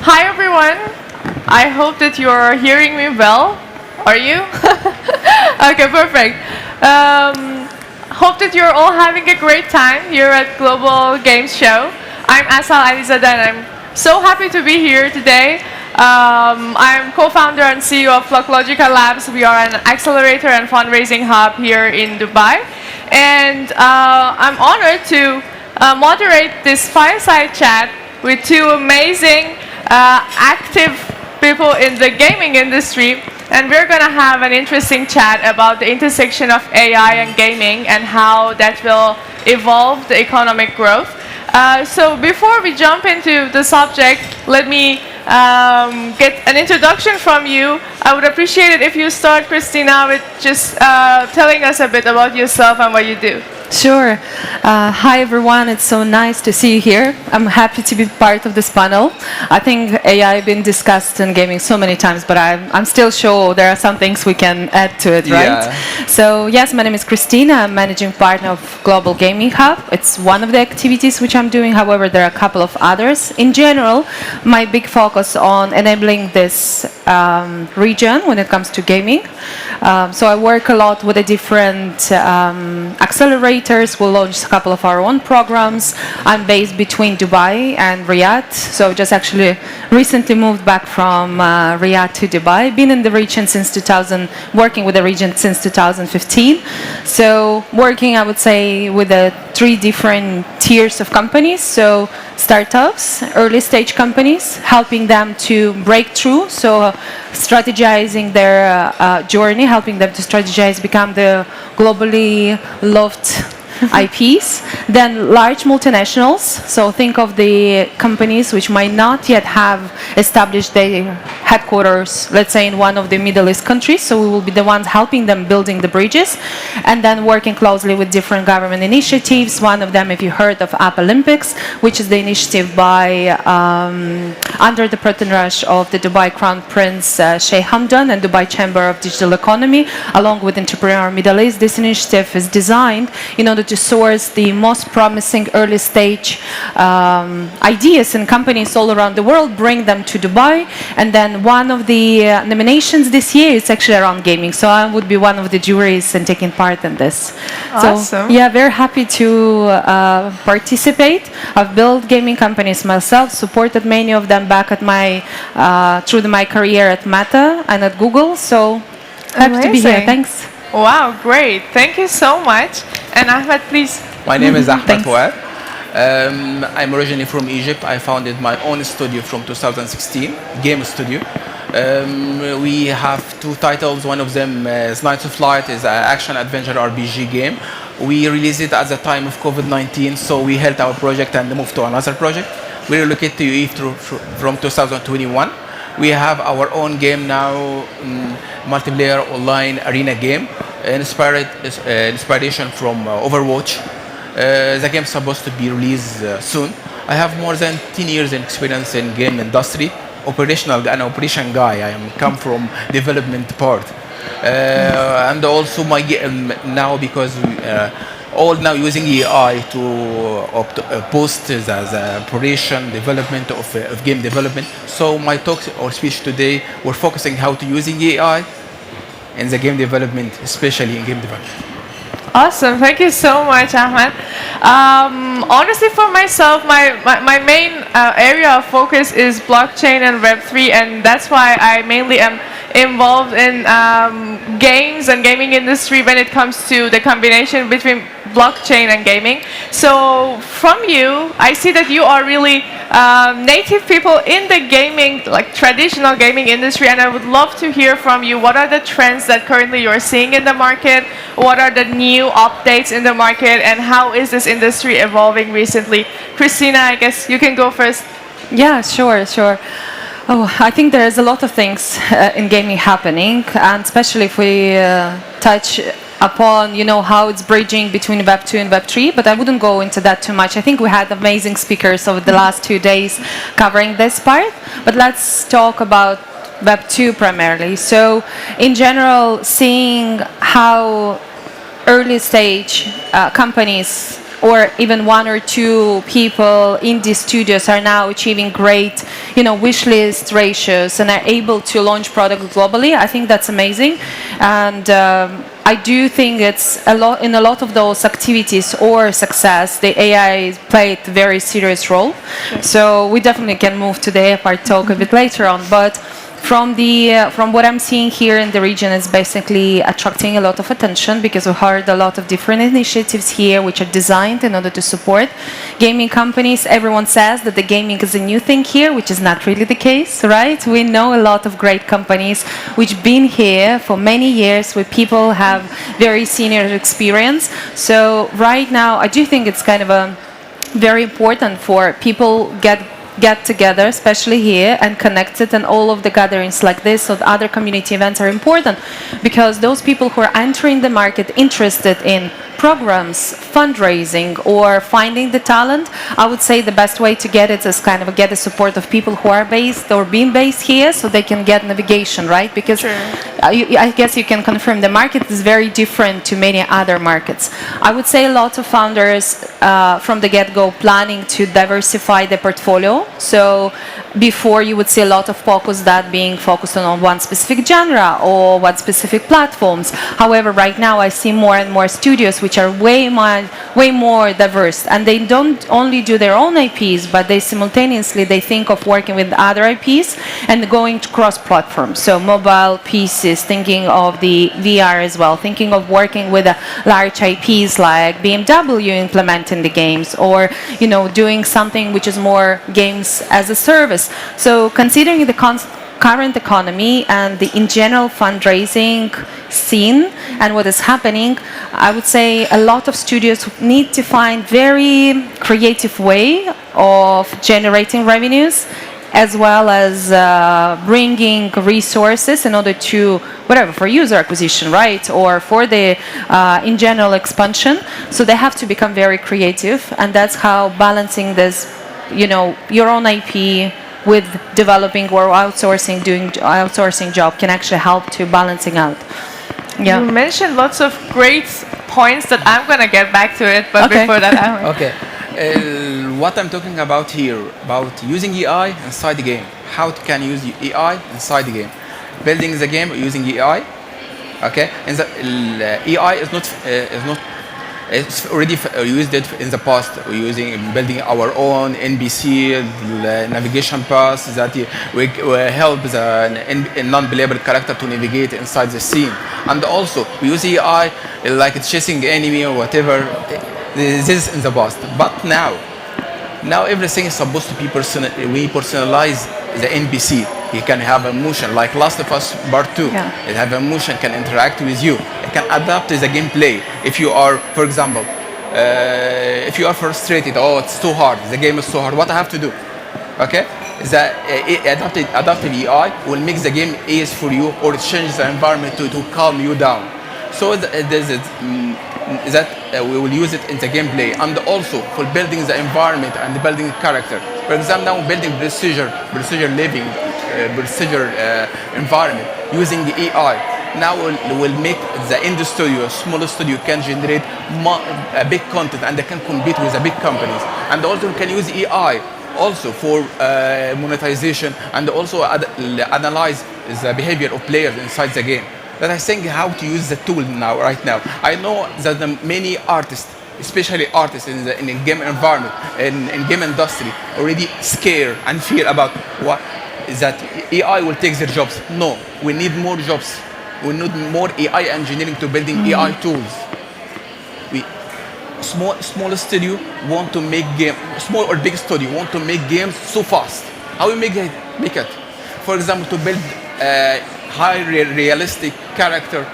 Hi everyone. I hope that you're hearing me well. Are you? Okay, perfect. Hope that you're all having a great time here at Global Games Show. I'm Asal, Alizade, and I'm so happy to be here today. I'm co-founder and CEO of Blocklogica Labs. We are an accelerator and fundraising hub here in Dubai. And I'm honored to moderate this fireside chat with two amazing, active people in the gaming industry. And we're going to have an interesting chat about the intersection of AI and gaming and how that will evolve the economic growth. So before we jump into the subject, let me get an introduction from you. I would appreciate it if you start, Kristina, with just telling us a bit about yourself and what you do. Sure. Hi, everyone. It's so nice to see you here. I'm happy to be part of this panel. I think AI has been discussed in gaming so many times, but I'm still sure there are some things we can add to it, right? Yeah. So, yes, my name is Kristina. I'm managing partner of Global Gaming Hub. It's one of the activities which I'm doing. However, there are a couple of others. In general, my big focus on enabling this region when it comes to gaming. So I work a lot with the different accelerators. We launched a couple of our own programs. I'm based between Dubai and Riyadh. So just actually recently moved back from Riyadh to Dubai. Been in the region since working with the region since 2015. So working, I would say, with the three different tiers of companies. So startups, early stage companies, helping them to break through. So strategizing their journey, helping them to strategize, become the globally loved IPs. Then large multinationals. So think of the companies which might not yet have established their headquarters, let's say in one of the Middle East countries. So we will be the ones helping them building the bridges, and then working closely with different government initiatives. One of them, if you heard of App Olympics, which is the initiative by under the patronage of the Dubai Crown Prince Sheikh Hamdan and Dubai Chamber of Digital Economy, along with Entrepreneur Middle East. This initiative is designed in order to source the most promising early stage ideas and companies all around the world, bring them to Dubai. And then one of the nominations this year is actually around gaming. So I would be one of the juries and taking part in this. Awesome. So yeah, very happy to participate. I've built gaming companies myself, supported many of them back at through my career at Meta and at Google. So happy to be here. Thanks. Wow, great. Thank you so much. And Ahmed, please. My name is Ahmed Fouad. I'm originally from Egypt. I founded my own studio from 2016, game studio. We have two titles. One of them is Night of Flight, is an action-adventure RPG game. We released it at the time of COVID-19, so we held our project and moved to another project. We relocated to UAE from 2021. We have our own game now, multiplayer online arena game, inspiration from Overwatch. The game is supposed to be released soon. I have more than 10 years in experience in game industry, an operation guy. I come from development part, and also my now because all now using AI to post as operation development of game development. So my talk or speech today, we're focusing how to using AI in the game development, especially in game development. Awesome. Thank you so much, Ahmed. Honestly, for myself, my main area of focus is blockchain and Web3, and that's why I mainly am involved in games and gaming industry when it comes to the combination between blockchain and gaming. So from you, I see that you are really native people in the gaming, like traditional gaming industry, and I would love to hear from you. What are the trends that currently you're seeing in the market? What are the new updates in the market, and how is this industry evolving recently? Kristina, I guess you can go first. Yeah, sure. Oh, I think there's a lot of things in gaming happening, and especially if we touch upon, how it's bridging between Web 2 and Web 3, but I wouldn't go into that too much. I think we had amazing speakers over the last 2 days covering this part, but let's talk about Web 2 primarily. So in general, seeing how early stage companies or even one or two people in these studios are now achieving great, wish list ratios and are able to launch products globally. I think that's amazing, and I do think it's in a lot of those activities or success, the AI played a very serious role. Sure. So we definitely can move to the AI part talk a bit later on, but from what I'm seeing here in the region, it's basically attracting a lot of attention because we heard a lot of different initiatives here which are designed in order to support gaming companies. Everyone says that the gaming is a new thing here, which is not really the case, right? We know a lot of great companies which been here for many years, where people have very senior experience. So right now, I do think it's kind of a very important for people get together, especially here, and connected, and all of the gatherings like this or other community events are important because those people who are entering the market interested in programs, fundraising, or finding the talent, I would say the best way to get it is kind of get the support of people who are based or being based here so they can get navigation, right? Because sure. I guess you can confirm the market is very different to many other markets. I would say a lot of founders from the get-go planning to diversify their portfolio. So before you would see a lot of focus that being focused on one specific genre or one specific platforms. However, right now I see more and more studios which are way more diverse, and they don't only do their own IPs, but they simultaneously think of working with other IPs and going to cross-platforms. So mobile, PCs, thinking of the VR as well, thinking of working with large IPs like BMW implementing the games, or doing something which is more games as a service. So considering the current economy and the in general fundraising scene and what is happening, I would say a lot of studios need to find very creative way of generating revenues, as well as bringing resources in order to whatever for user acquisition, right, or for the in general expansion. So they have to become very creative, and that's how balancing this, your own IP with developing or doing outsourcing job can actually help to balancing out. Yeah. You mentioned lots of great points that I'm going to get back to it, but before that, Ahmed. Okay. What I'm talking about here, about using AI inside the game. How can you use AI inside the game? Building the game using AI. Okay. And the AI is not it's already used it in the past, building our own NPC navigation paths that we help the non-playable character to navigate inside the scene. And also we use AI like chasing enemy or whatever. This is in the past. But now everything is supposed to be we personalize the NPC. He can have emotion, like Last of Us Part 2. Yeah. It have emotion, can interact with you. It can adapt to the gameplay. If you are, for example, if you are frustrated, it's too hard, the game is so hard, what I have to do? Okay? The adaptive AI will make the game easy for you, or it changes the environment to calm you down. So we will use it in the gameplay, and also for building the environment and building character. For example, now building procedure living, procedure environment using the AI. Now will make the indie studio, a small studio, can generate a big content, and they can compete with the big companies. And also can use AI also for monetization, and also analyze the behavior of players inside the game. That I think how to use the tool right now. I know that many artists, especially artists in the game environment, in game industry, already scared and fear about what is that AI will take their jobs. No, we need more jobs. We need more AI engineering to building AI tools. Small studio want to make game, small or big studio want to make games so fast. How we make it? For example, to build hyper realistic character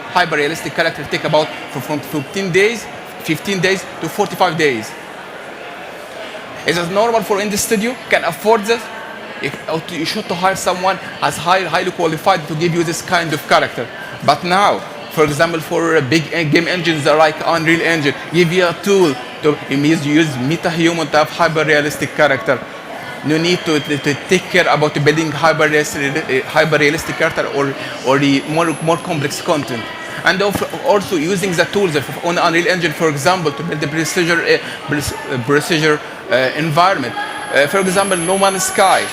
take about from 15 days to 45 days. Is it normal for indie studio can afford this? You should to hire someone as highly qualified to give you this kind of character. But now, for example, for big game engines like Unreal Engine, give you a tool to use meta-human to have hyper-realistic character. You need to take care about building hyper-realistic character or the more complex content. And also using the tools on Unreal Engine, for example, to build the procedure environment. For example, No Man's Sky.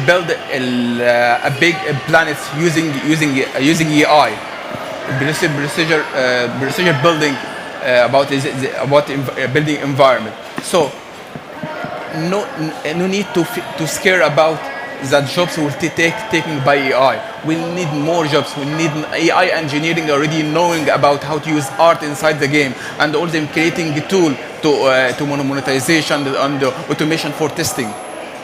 Build a big planet using AI, procedure building about building environment. So no need to scare about that jobs will taken by AI. We need more jobs. We need AI engineering already knowing about how to use art inside the game, and also creating a tool to monetization and automation for testing.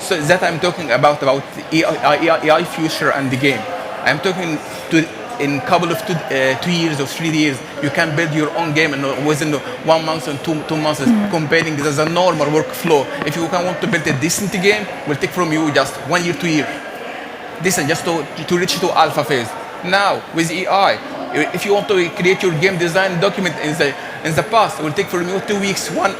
So that I'm talking about AI future and the game. I'm talking to in couple of 2 years or 3 years, you can build your own game within 1 month and 2 months, comparing this as a normal workflow. If you want to build a decent game, it will take from you just 1 year, 2 years. Decent, just to reach to alpha phase. Now, with AI, if you want to create your game design document in the past, it will take from you 2 weeks, 1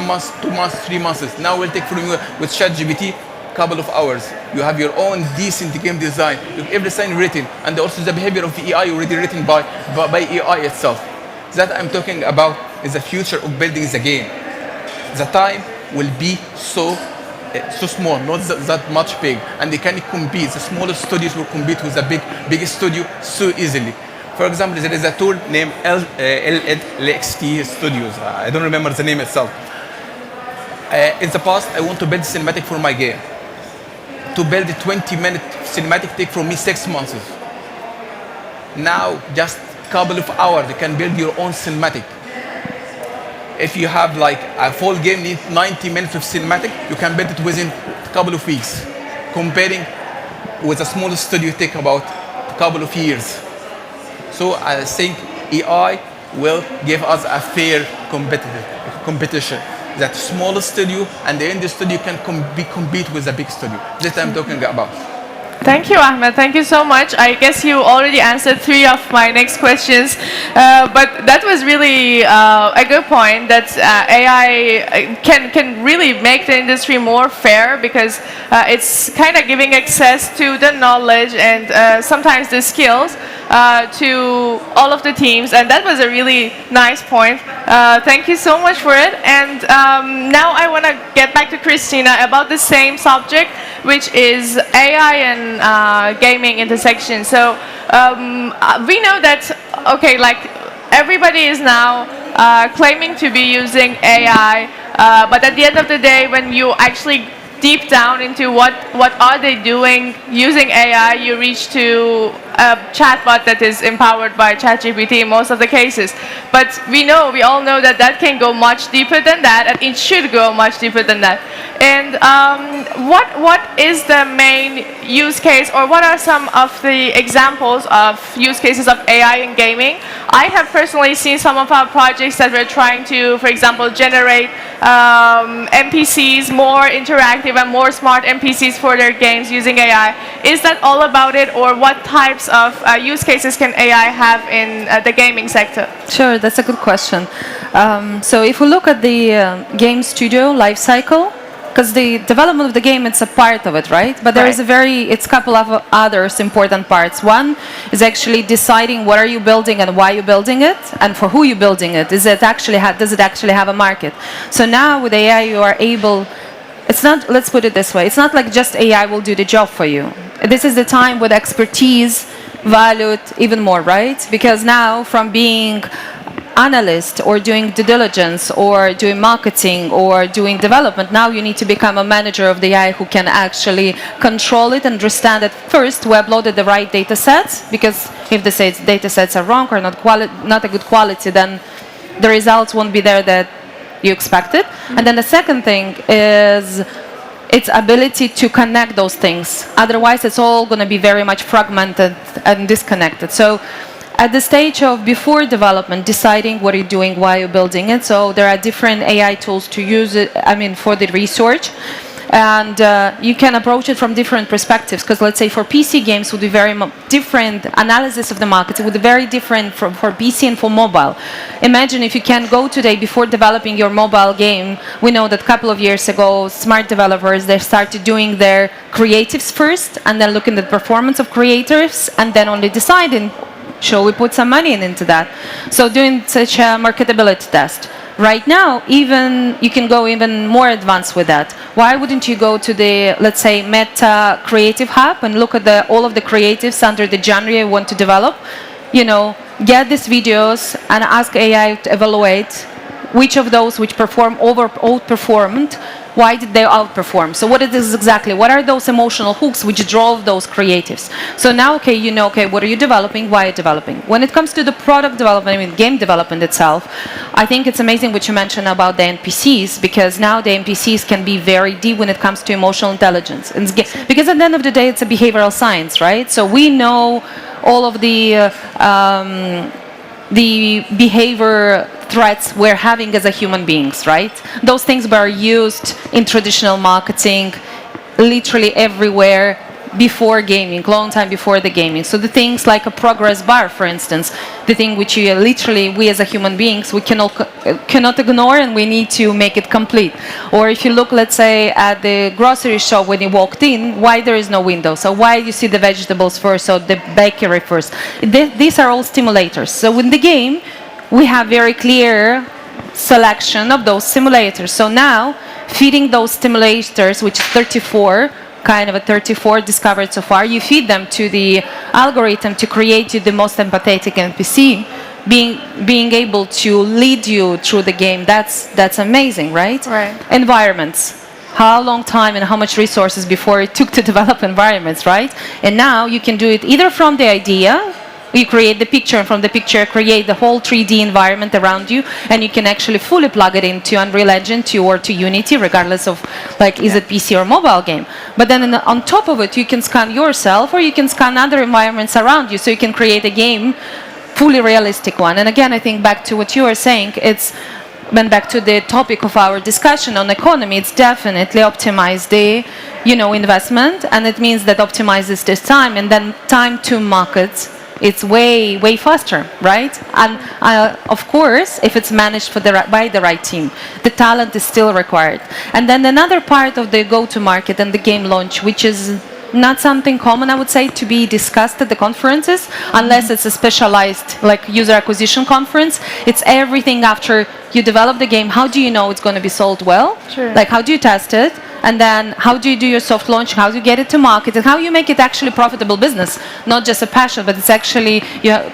month, 2 months, 3 months. Now it will take from you with ChatGPT couple of hours. You have your own decent game design, everything written, and also the behavior of the AI already written by AI itself. That I'm talking about is the future of building the game. The time will be so small, not that much big, and they can compete. The smallest studios will compete with the big studio so easily. For example, there is a tool named LXT Studios. I don't remember the name itself. In the past, I want to build cinematic for my game. To build a 20-minute cinematic take from me 6 months. Now, just a couple of hours, you can build your own cinematic. If you have like a full game needs 90 minutes of cinematic, you can build it within a couple of weeks. Comparing with a small studio, take about a couple of years. So I think AI will give us a fair competition. That small studio and the indie studio can compete with a big studio. That I'm talking about. Thank you, Ahmed. Thank you so much. I guess you already answered 3 of my next questions, but that was really a good point. That AI can really make the industry more fair, because it's kind of giving access to the knowledge and sometimes the skills to all of the teams, and that was a really nice point. Thank you so much for it. And now I want to get back to Kristina about the same subject, which is AI and gaming intersection. So we know that, okay, like everybody is now claiming to be using AI, but at the end of the day, when you actually deep down into what are they doing using AI, you reach to a chatbot that is empowered by ChatGPT in most of the cases. But we all know that can go much deeper than that, and it should go much deeper than that. And what is the main use case, or what are some of the examples of use cases of AI in gaming? I have personally seen some of our projects that we're trying to, for example, generate NPCs, more interactive and more smart NPCs for their games using AI. Is that all about it, or what types of use cases can AI have in the gaming sector? Sure, that's a good question. So if we look at the game studio life cycle, because the development of the game, it's a part of it, right? But there is it's a couple of others important parts. One is actually deciding what are you building and why you're building it, and for who you're building it. Does it actually have a market? So now with AI, you are able. It's not. Let's put it this way. It's not like just AI will do the job for you. This is the time with expertise valued even more, right? Because now, from being analyst or doing due diligence or doing marketing or doing development, now you need to become a manager of the AI who can actually control it, understand that first we uploaded the right data sets, because if the data sets are wrong or not a good quality, then the results won't be there that you expected. And then the second thing is its ability to connect those things. Otherwise, it's all going to be very much fragmented and disconnected. So at the stage of before development, deciding what you're doing, why you're building it. So there are different AI tools to use it, for the research. And you can approach it from different perspectives, because let's say for PC games would be very different analysis of the market. It would be very different for PC and for mobile. Imagine if you can go today before developing your mobile game. We know that a couple of years ago, smart developers, they started doing their creatives first, and then looking at the performance of creators, and then only deciding Shall we put some money into that? So doing such a marketability test. Right now, even you can go even more advanced with that. Why wouldn't you go to the, let's say, Meta Creative Hub and look at all of the creatives under the genre you want to develop? You know, get these videos and ask AI to evaluate which of those which outperformed, why did they outperform? So what it is exactly? What are those emotional hooks which drove those creatives? So now, okay, you know, okay, what are you developing? Why are you developing? When it comes to the product development, I mean, game development itself, I think it's amazing what you mentioned about the NPCs, because now the NPCs can be very deep when it comes to emotional intelligence. Because at the end of the day, it's a behavioral science, right? So we know all of the behavior threats we're having as a human beings, right? Those things were used in traditional marketing literally everywhere before gaming, long time before the gaming. So the things like a progress bar, for instance, the thing which you literally, we as a human beings, we cannot ignore, and we need to make it complete. Or if you look, let's say, at the grocery shop when you walked in, why there is no window? So why you see the vegetables first, or the bakery first? These are all stimulators. So in the game, we have very clear selection of those simulators. So now, feeding those stimulators, which is 34, kind of a 34 discovered so far, you feed them to the algorithm to create you the most empathetic NPC, being able to lead you through the game. That's amazing, right? Right. Environments. How long time and how much resources before it took to develop environments, right? And now you can do it either from the idea, you create the picture, and from the picture create the whole 3D environment around you, and you can actually fully plug it into Unreal Engine or to Unity, regardless of, like, is it PC or mobile game. But then on top of it, you can scan yourself, or you can scan other environments around you, so you can create a game, fully realistic one. And again, I think back to what you were saying, went back to the topic of our discussion on economy, it's definitely optimize the, investment, and it means that optimizes this time, and then time to market, it's way, way faster, right? And of course, if it's managed by the right team, the talent is still required. And then another part of the go-to-market and the game launch, which is not something common, I would say, to be discussed at the conferences, unless it's a specialized, like, user acquisition conference. It's everything after you develop the game. How do you know it's going to be sold well? Sure. Like, how do you test it? And then how do you do your soft launch? How do you get it to market? And how you make it actually profitable business? Not just a passion, but it's actually,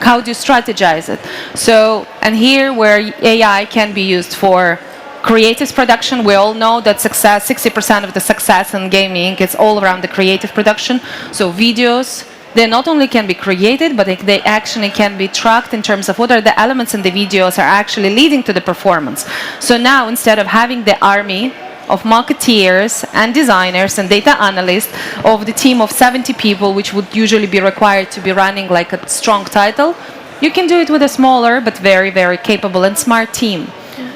how do you strategize it? So, and here where AI can be used for creative production, we all know that 60% of the success in gaming is all around the creative production. So videos, they not only can be created, but they actually can be tracked in terms of what are the elements in the videos are actually leading to the performance. So now, instead of having the army of marketeers and designers and data analysts of the team of 70 people, which would usually be required to be running like a strong title, you can do it with a smaller but very, very capable and smart team.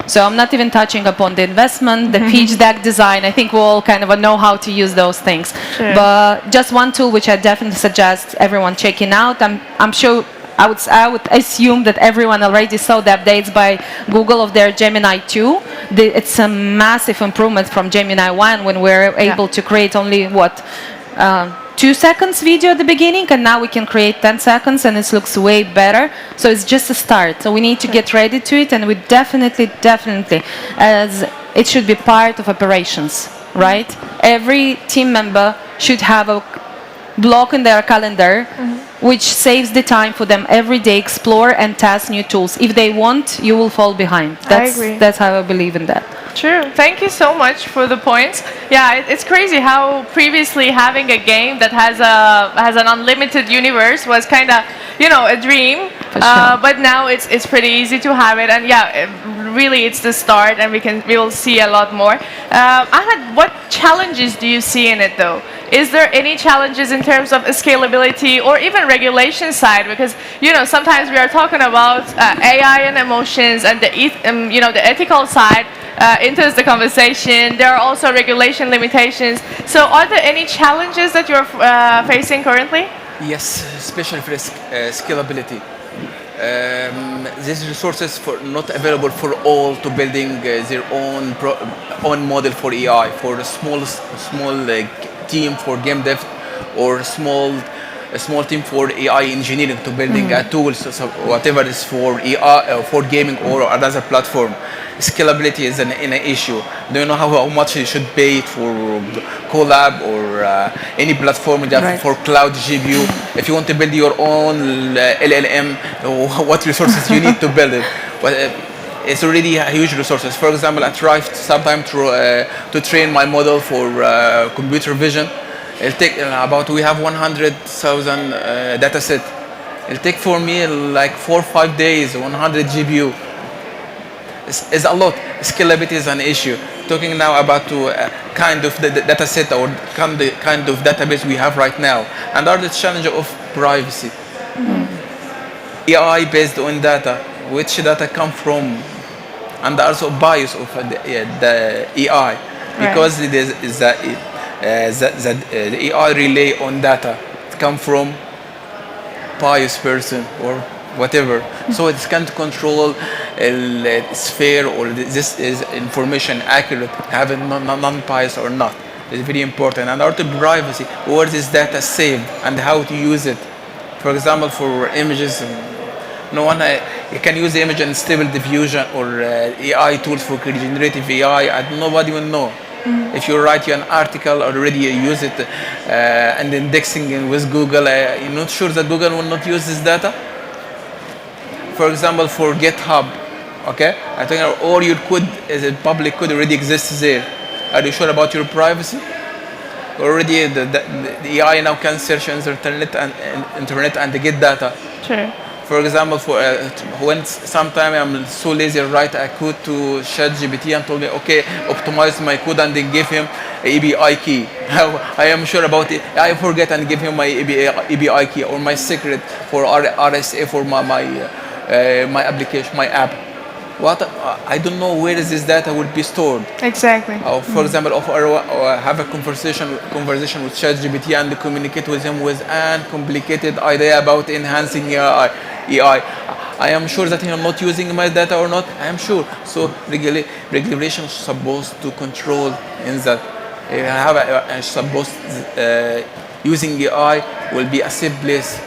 So I'm not even touching upon the investment, the pitch deck design. I think we all kind of know how to use those things. Sure. But just one tool which I definitely suggest everyone checking out. I'm sure I would assume that everyone already saw the updates by Google of their Gemini 2. It's a massive improvement from Gemini 1, when we're able to create only 2 seconds video at the beginning, and now we can create 10 seconds, and it looks way better. So it's just a start. So we need to get ready to it, and we definitely, as it should be part of operations, right? Every team member should have a block in their calendar, which saves the time for them every day, explore and test new tools. If they won't, you will fall behind. I agree. That's how I believe in that. True. Thank you so much for the points. Yeah, it's crazy how previously having a game that has an unlimited universe was kind of, a dream. For sure. But now it's pretty easy to have it, and really it's the start, and we will see a lot more. Ahmed, what challenges do you see in it though? Is there any challenges in terms of scalability or even regulation side? Because sometimes we are talking about AI and emotions, and the ethical side enters the conversation. There are also regulation limitations. So are there any challenges that you're facing currently? Yes, especially for scalability. These resources not available for all to building their own model for AI, for a small team for game dev, or small a small team for AI engineering to building a tool, so whatever is for AI, for gaming or another platform. Scalability is an issue. Do you know how much you should pay for collab or any platform that Right. for cloud GPU? If you want to build your own LLM, what resources you need to build it? But it's already huge resources. For example, I tried sometime to train my model for computer vision. It'll take about, we have 100,000 data set. It'll take for me like 4 or 5 days, 100 GPU. It's a lot. Scalability is an issue. Talking now about kind of the data set or kind of database we have right now. And the challenge of privacy. AI based on data, which data come from, and also bias of the AI, because it is the AI rely on data. It come from biased person or whatever. So it can't control sphere or this is information accurate, having non-bias or not. It's very important. And also privacy, where is data saved and how to use it. For example, for images, no one you can use the image in stable diffusion or AI tools for generative AI, and nobody will know. If you write an article already, you use it and indexing with Google, you're not sure that Google will not use this data. For example, for GitHub, okay, I think all your code as a public code already exists there. Are you sure about your privacy? Already the AI now can search on the internet and get data. Sure. For example, for when sometime I'm so lazy, I write a code to ChatGPT and told me, okay, optimize my code, and then give him a API key. I am sure about it. I forget and give him my API key or my secret for RSA for my application, my app. What I don't know where is this data will be stored. Exactly. For example, if I have a conversation with ChatGPT and communicate with him with an complicated idea about enhancing AI. I am sure that he is not using my data or not. I am sure. So regulation is supposed to control in that. Supposed using AI will be a safe place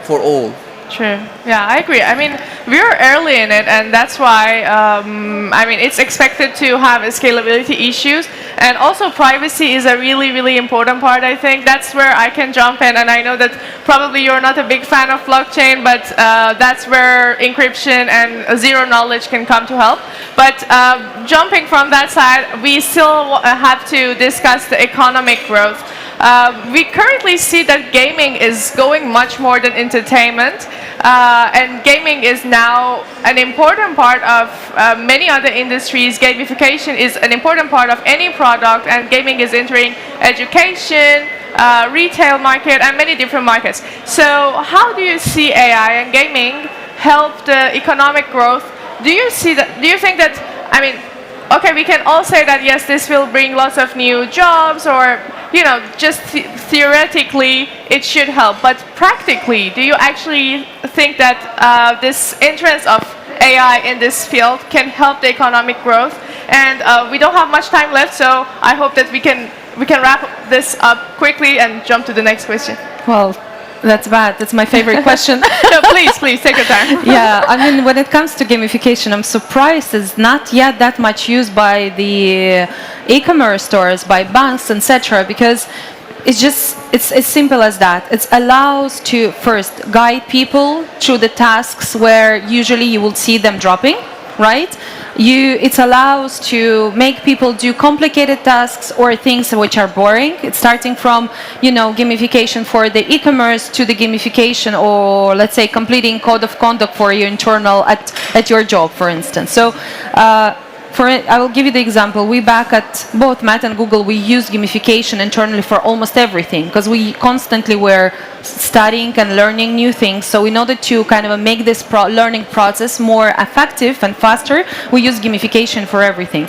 for all. True. Yeah, I agree. I mean, we're early in it, and that's why, I mean, it's expected to have scalability issues. And also privacy is a really, really important part, I think. That's where I can jump in. And I know that probably you're not a big fan of blockchain, but that's where encryption and zero knowledge can come to help. But jumping from that side, we still have to discuss the economic growth. We currently see that gaming is going much more than entertainment, and gaming is now an important part of many other industries. Gamification is an important part of any product, and gaming is entering education, retail market, and many different markets. So how do you see AI and gaming help the economic growth? Do you see that? Do you think that, I mean, okay, we can all say that yes, this will bring lots of new jobs, or just theoretically it should help. But practically, do you actually think that this entrance of AI in this field can help the economic growth? And we don't have much time left, so I hope that we can wrap this up quickly and jump to the next question. Well, that's bad. That's my favorite question. No, please take your time. Yeah, I mean, when it comes to gamification, I'm surprised it's not yet that much used by the e-commerce stores, by banks, etc. Because it's as simple as that. It allows to first guide people through the tasks where usually you will see them dropping, right? It allows to make people do complicated tasks or things which are boring. It's starting from, gamification for the e-commerce to the gamification, or let's say completing code of conduct for your internal at your job, for instance. So I will give you the example. We back at both Matt and Google, we use gamification internally for almost everything, because we constantly were studying and learning new things. So in order to kind of make this learning process more effective and faster, we use gamification for everything.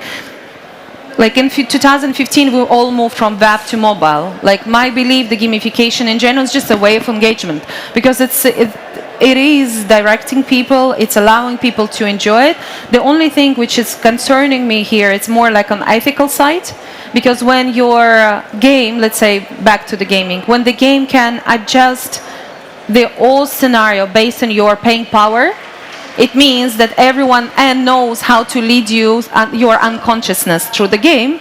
Like in 2015, we all moved from web to mobile. Like my belief, the gamification in general is just a way of engagement, because it is directing people, it's allowing people to enjoy it. The only thing which is concerning me here, it's more like an ethical side, because when your game, let's say back to the gaming, when the game can adjust the old scenario based on your paying power, it means that everyone knows how to lead you your unconsciousness through the game.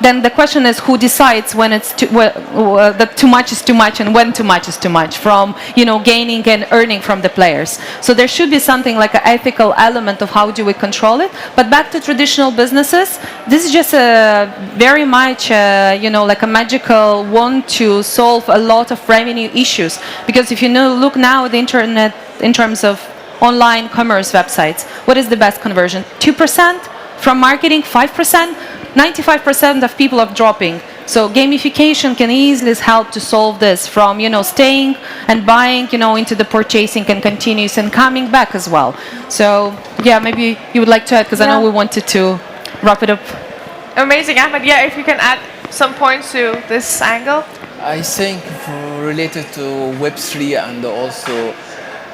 Then the question is who decides when it's that too much is too much and when too much is too much from gaining and earning from the players. So there should be something like an ethical element of how do we control it. But back to traditional businesses, this is just a very much like a magical wand to solve a lot of revenue issues. Because if you look now at the internet in terms of online commerce websites, what is the best conversion? 2%? From marketing, 5%? 95% of people are dropping. So gamification can easily help to solve this from, staying and buying, into the purchasing and continuous and coming back as well. So, yeah, maybe you would like to add, because I know we wanted to wrap it up. Amazing, Ahmed. Yeah, if you can add some points to this angle. I think related to Web3 and also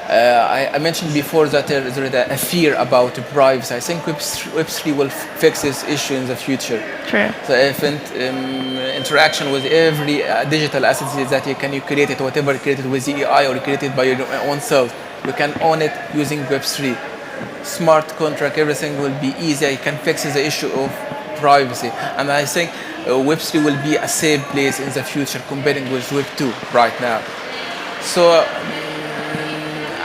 I mentioned before that there is a fear about privacy. I think Web3 will fix this issue in the future. True. So if interaction with every digital asset that you create it, whatever created with the AI or created by your own self, you can own it using Web3. Smart contract, everything will be easier. You can fix the issue of privacy. And I think Web3 will be a safe place in the future comparing with Web2 right now. So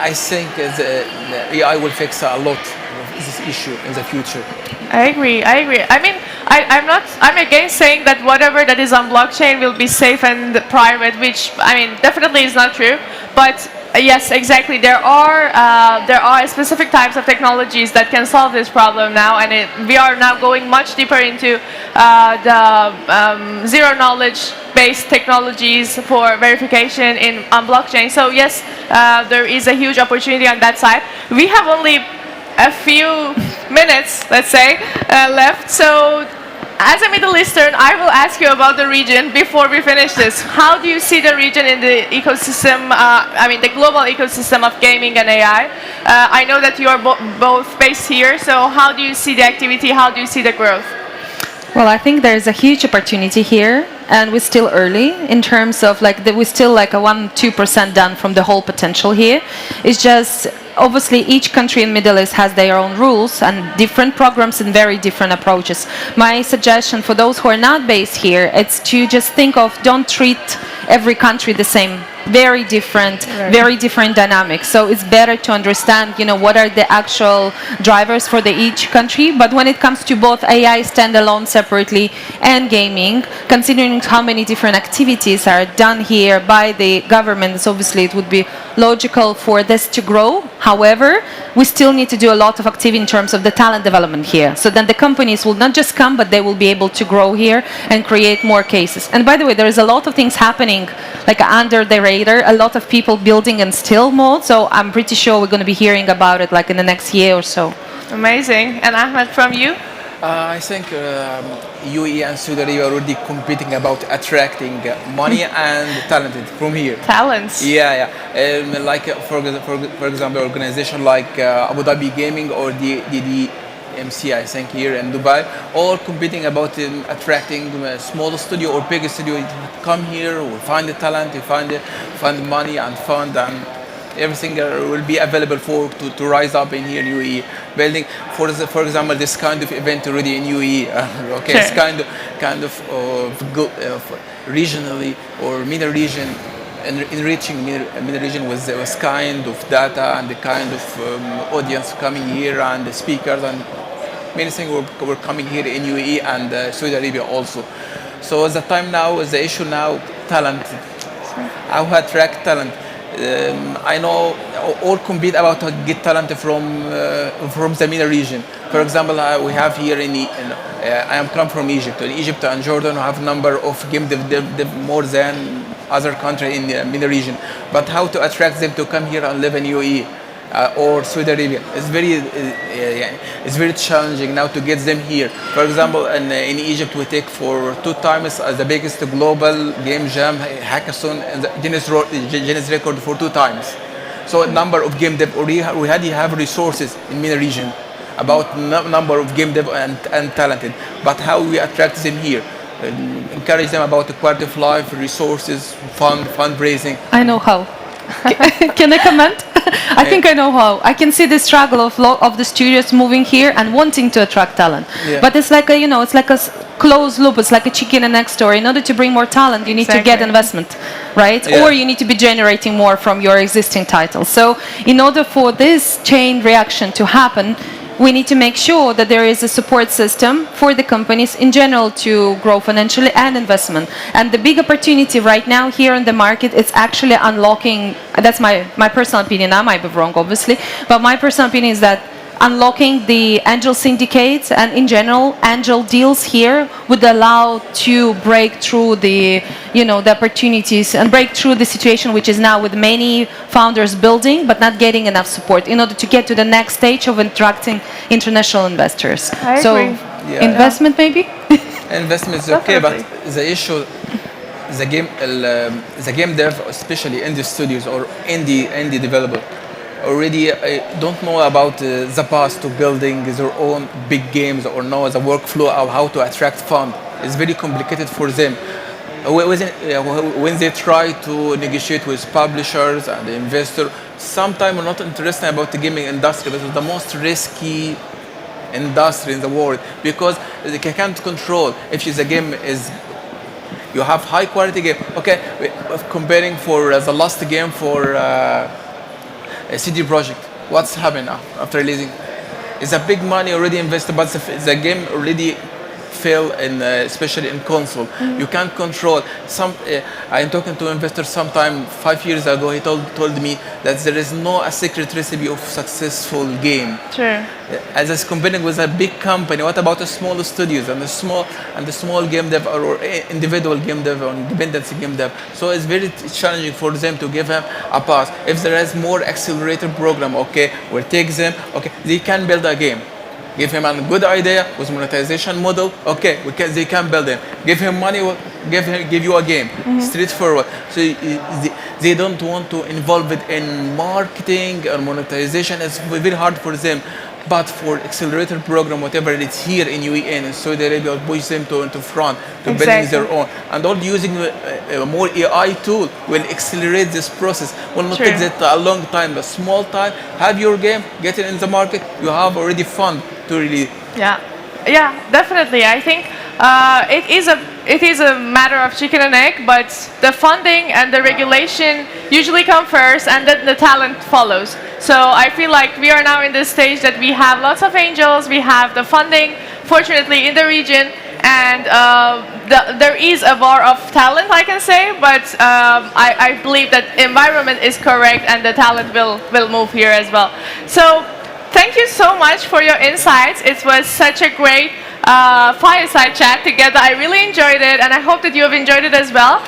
I think the AI will fix a lot of this issue in the future. I agree. I mean, I'm against saying that whatever that is on blockchain will be safe and private, which, I mean, definitely is not true. But yes, exactly. There are specific types of technologies that can solve this problem now, and we are now going much deeper into the zero knowledge based technologies for verification on blockchain. So yes, there is a huge opportunity on that side. We have only a few minutes, let's say, left. So as a Middle Eastern, I will ask you about the region before we finish this. How do you see the region in the ecosystem, the global ecosystem of gaming and AI? I know that you are both based here, so how do you see the activity? How do you see the growth? Well, I think there's a huge opportunity here, and we're still early in terms of we're still like a 1-2% done from the whole potential here. It's just obviously each country in Middle East has their own rules and different programs and very different approaches. My suggestion for those who are not based here, it's to just think of don't treat every country the same. Very different dynamics. So it's better to understand, what are the actual drivers for each country. But when it comes to both AI standalone separately and gaming, considering how many different activities are done here by the governments, obviously it would be logical for this to grow. However, we still need to do a lot of activity in terms of the talent development here. So then the companies will not just come, but they will be able to grow here and create more cases. And by the way, there is a lot of things happening under the radar, a lot of people building in stealth mode. So I'm pretty sure we're going to be hearing about it in the next year or so. Amazing. And Ahmed, from you? I think UAE and Saudi Arabia are already competing about attracting money and talented from here. Talents. Yeah. For example, organization like Abu Dhabi Gaming or the MC, I think, here in Dubai, all competing about attracting a small studio or big studio to come here, or find the talent, find the money and fund, and everything will be available to rise up in here in UAE. Building, for example, this kind of event already in UAE. Okay, it's kind of regionally or MENA region, enriching MENA region with kind of data and the kind of audience coming here and the speakers and many things were coming here in UAE and Saudi Arabia also. So the time now is the issue now, talent. How to attract talent. I know all compete about to get talent from the MENA region. For example, we have here I am come from Egypt. In Egypt and Jordan, we have number of game dev more than other country in the MENA region. But how to attract them to come here and live in UAE or Saudi Arabia? It's very challenging now to get them here. For example, in Egypt, we take for 2 times the biggest global game jam hackathon and the Guinness record for 2 times. So a number of game dev already have resources in MENA region about number of game dev and talented. But how we attract them here? Encourage them about the quality of life, resources, fundraising. I know how. Can I comment? I think I know how. I can see the struggle of the studios moving here and wanting to attract talent. Yeah. But it's like it's like a closed loop. It's like a chicken and egg story. In order to bring more talent, you need to get investment, right? Yeah. Or you need to be generating more from your existing titles. So in order for this chain reaction to happen, we need to make sure that there is a support system for the companies in general to grow financially and investment. And the big opportunity right now here in the market is actually unlocking, that's my personal opinion, I might be wrong obviously, but my personal opinion is that unlocking the angel syndicates and in general angel deals here would allow to break through the the opportunities and break through the situation which is now with many founders building but not getting enough support in order to get to the next stage of attracting international investors. I agree. Yeah. Investment maybe. Investment is okay, Definitely. but the issue, the game dev, especially indie studios or indie developer, already don't know about the path to building their own big games or know the workflow of how to attract fund. It's very complicated for them. When they try to negotiate with publishers and investors, sometimes are not interested about the gaming industry, but it's the most risky industry in the world because they can't control if the game is you have high quality game. Okay, comparing for the last game for a CD Projekt, what's happened after releasing? It's a big money already invested, but the game already fail in especially in console. You can't control some. I'm talking to investors sometime 5 years ago. He told me that there is no a secret recipe of successful game. True. As is comparing with a big company, what about the small studios and the small game dev or individual game dev or independent game dev? So it's very challenging for them to give them a pass. If there is more accelerator program, okay, we'll take them. Okay, they can build a game. Give him a good idea with monetization model. Okay, they can build it. Give him money. Give you a game. Straightforward. So they don't want to involve it in marketing or monetization. It's very hard for them. But for accelerator program, whatever it's here in UAE and in Saudi Arabia, push them to front to building their own. And all using a more AI tool will accelerate this process. Will not take that a long time, a small time. Have your game, get it in the market. You have already fund to really. Yeah, definitely. I think it is a matter of chicken and egg, but the funding and the regulation usually come first, and then the talent follows. So I feel like we are now in this stage that we have lots of angels, we have the funding, fortunately in the region, and there is a war of talent, I can say, but I believe that environment is correct and the talent will move here as well. So thank you so much for your insights. It was such a great fireside chat together. I really enjoyed it, and I hope that you have enjoyed it as well.